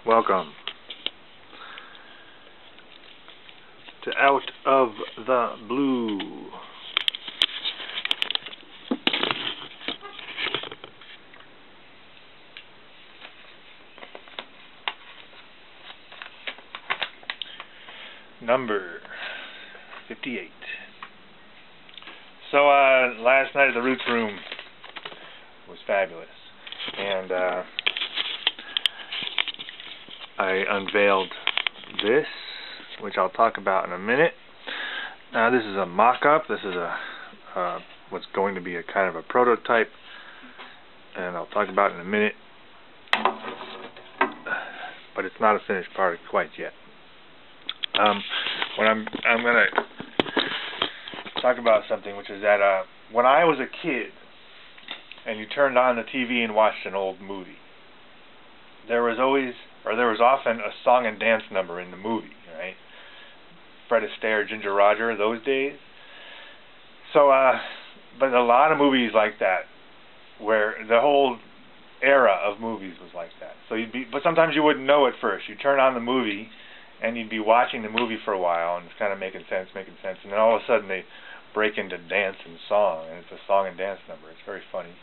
Welcome to Out of the Blue. Number 58. So last night at the Roots Room was fabulous, and I unveiled this, which I'll talk about in a minute. Now this is a mock-up. This is what's going to be a kind of a prototype, and I'll talk about it in a minute. But it's not a finished product quite yet. When I'm gonna talk about something, which is that when I was a kid, and you turned on the TV and watched an old movie, there was often a song and dance number in the movie, right? Fred Astaire, Ginger Roger, those days. So, but a lot of movies like that, where the whole era of movies was like that. So but sometimes you wouldn't know at first. You turn on the movie, and you'd be watching the movie for a while, and it's kind of making sense, and then all of a sudden they break into dance and song, and it's a song and dance number. It's very funny.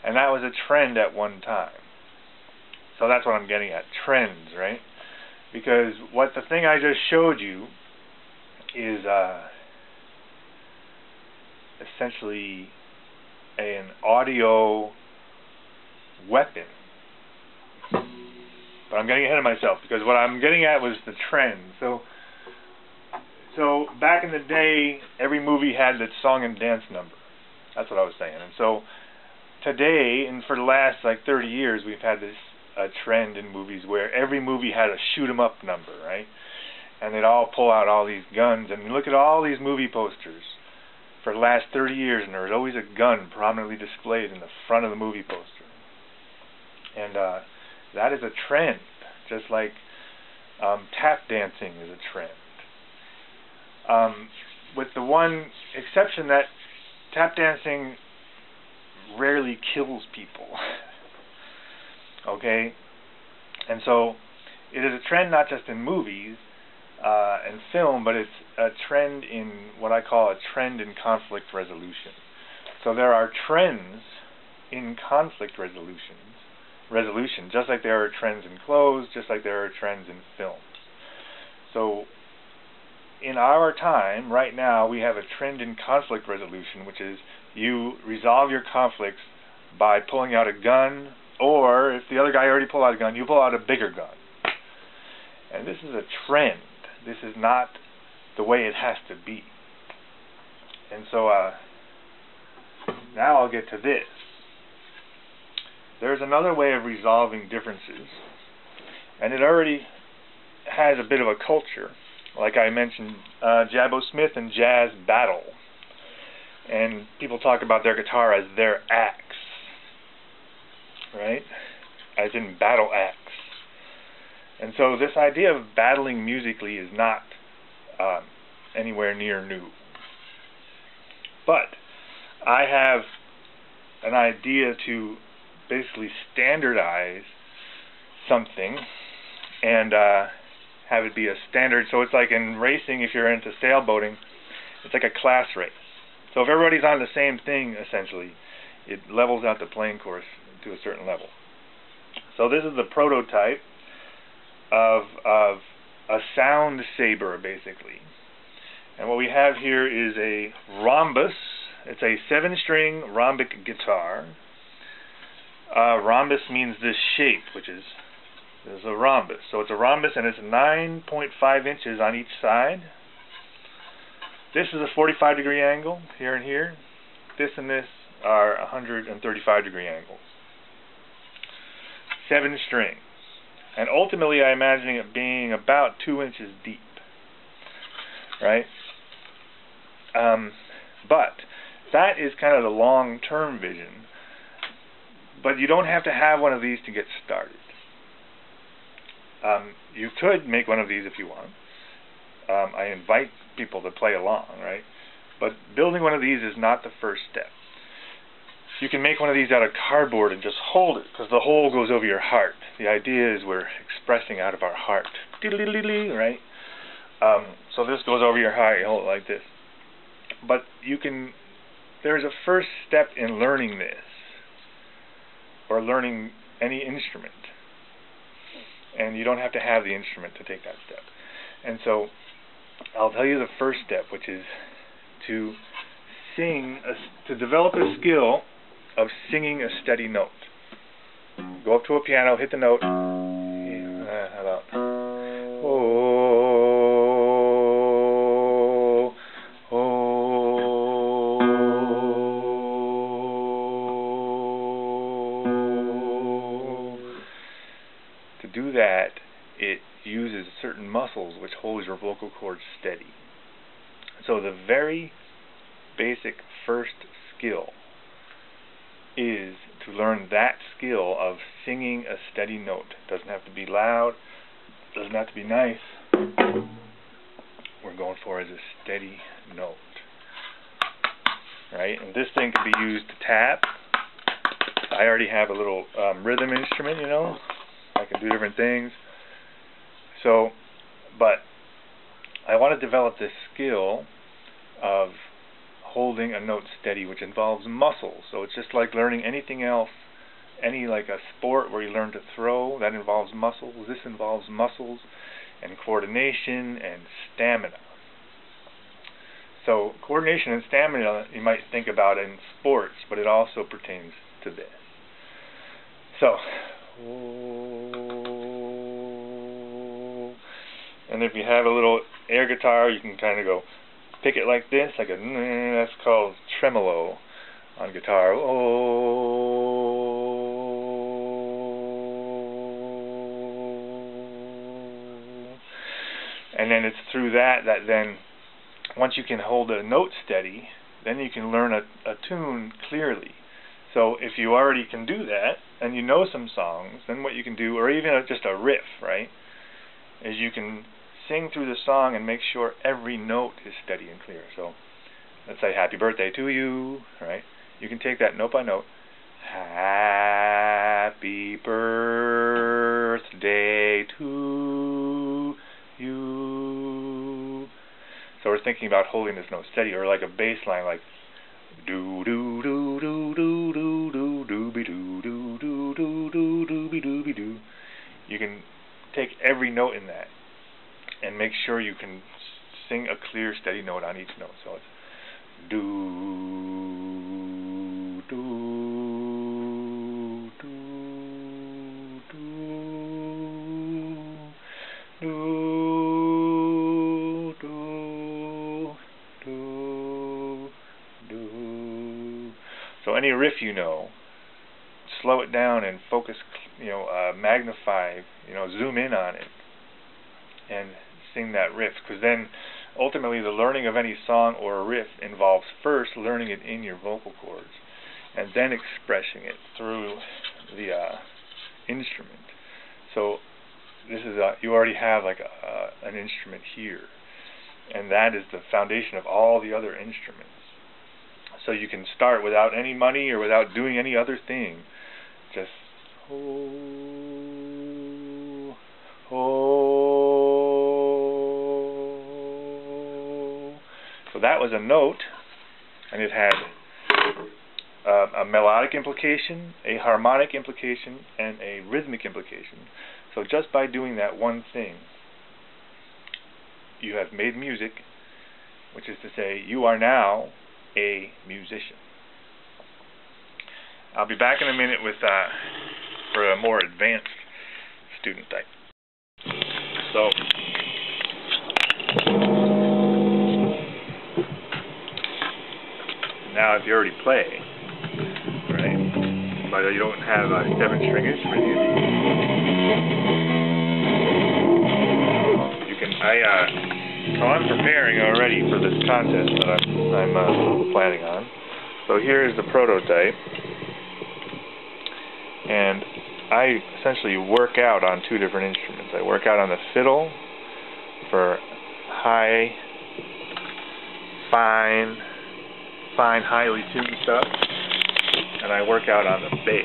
And that was a trend at one time. So that's what I'm getting at, trends, right? Because the thing I just showed you is essentially an audio weapon. But I'm getting ahead of myself, because what I'm getting at was the trend. So back in the day, every movie had that song and dance number. That's what I was saying. And so today, and for the last 30 years, we've had this trend in movies where every movie had a shoot 'em up number, right? And they'd all pull out all these guns, and you look at all these movie posters for the last 30 years, and there was always a gun prominently displayed in the front of the movie poster. And that is a trend, just like tap dancing is a trend. With the one exception that tap dancing rarely kills people. Okay? And so it is a trend not just in movies and film, but it's a trend in what I call a trend in conflict resolution. So there are trends in conflict resolution, just like there are trends in clothes, just like there are trends in films. So in our time, right now, we have a trend in conflict resolution, which is you resolve your conflicts by pulling out a gun, or if the other guy already pulled out a gun, you pull out a bigger gun. And this is a trend. This is not the way it has to be. And so now I'll get to this. There's another way of resolving differences, and it already has a bit of a culture. Like I mentioned, Jabbo Smith and Jazz battle, and people talk about their guitar as their axe, right? As in battle axe. And so this idea of battling musically is not anywhere near new. But I have an idea to basically standardize something and have it be a standard. So it's like in racing, if you're into sailboating, it's like a class race. So if everybody's on the same thing, essentially, it levels out the playing course to a certain level. So this is the prototype of a sound-saber, basically. And what we have here is a rhombus. It's a 7-string rhombic guitar. Rhombus means this shape, which is a rhombus. So it's a rhombus, and it's 9.5 inches on each side. This is a 45-degree angle, here and here. This and this are 135-degree angles. 7 strings. And ultimately, I'm imagining it being about 2 inches deep. Right? But that is kind of the long-term vision. But you don't have to have one of these to get started. You could make one of these if you want. I invite people to play along, right? But building one of these is not the first step. you can make one of these out of cardboard and just hold it, because the hole goes over your heart. The idea is we're expressing out of our heart. Right? So this goes over your heart, you hold it like this. But there's a first step in learning this, or learning any instrument. And you don't have to have the instrument to take that step. And so I'll tell you the first step, which is to develop a skill of singing a steady note. Go up to a piano, hit the note. How about oh, oh, oh. To do that, it uses certain muscles which hold your vocal cords steady. So the very basic first skill is to learn that skill of singing a steady note. It doesn't have to be loud, it doesn't have to be nice. We're going for is a steady note. Right? And this thing can be used to tap. I already have a little rhythm instrument, you know. I can do different things. So, but I want to develop this skill of holding a note steady, which involves muscles. So it's just like learning anything else, like a sport where you learn to throw, that involves muscles. This involves muscles and coordination and stamina. So coordination and stamina you might think about in sports, but it also pertains to this. So, and if you have a little air guitar, you can kind of go pick it like this, like that's called tremolo on guitar. And then it's through that then, once you can hold a note steady, then you can learn a tune clearly. So if you already can do that, and you know some songs, then what you can do, or even just a riff, right, is you can sing through the song and make sure every note is steady and clear. So let's say happy birthday to you, right? You can take that note by note. Happy birthday to you. So we're thinking about holding this note steady, or like a bass line, like do do do do do do do do be do do do do do do be do be do. You can take every note in that and make sure you can sing a clear, steady note on each note. So it's do do do do do do do do. So any riff you know, slow it down and focus, magnify, zoom in on it and sing that riff, because then ultimately the learning of any song or a riff involves first learning it in your vocal cords and then expressing it through the instrument. So this is you already have like an instrument here, and that is the foundation of all the other instruments. So you can start without any money or without doing any other thing. Just oh, oh. So that was a note, and it had a melodic implication, a harmonic implication, and a rhythmic implication. So just by doing that one thing, you have made music, which is to say, you are now a musician. I'll be back in a minute with for a more advanced student type. So now, if you already play, right, but you don't have a 7-string instrument, you can. So I'm preparing already for this contest that I'm planning on. So here is the prototype, and I essentially work out on 2 different instruments. I work out on the fiddle for high, fine, highly tuned stuff, and I work out on the bass.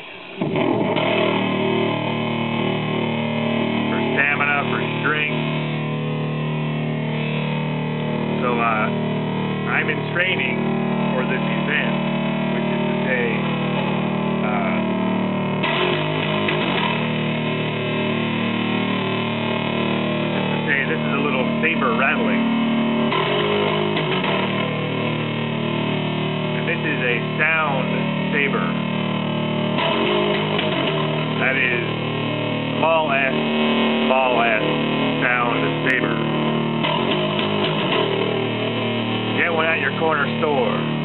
For stamina, for strength. So I'm in training for this event, which is to say, this is a little saber rattling. And this is a sound saber. That is small s sound saber. Get one at your corner store.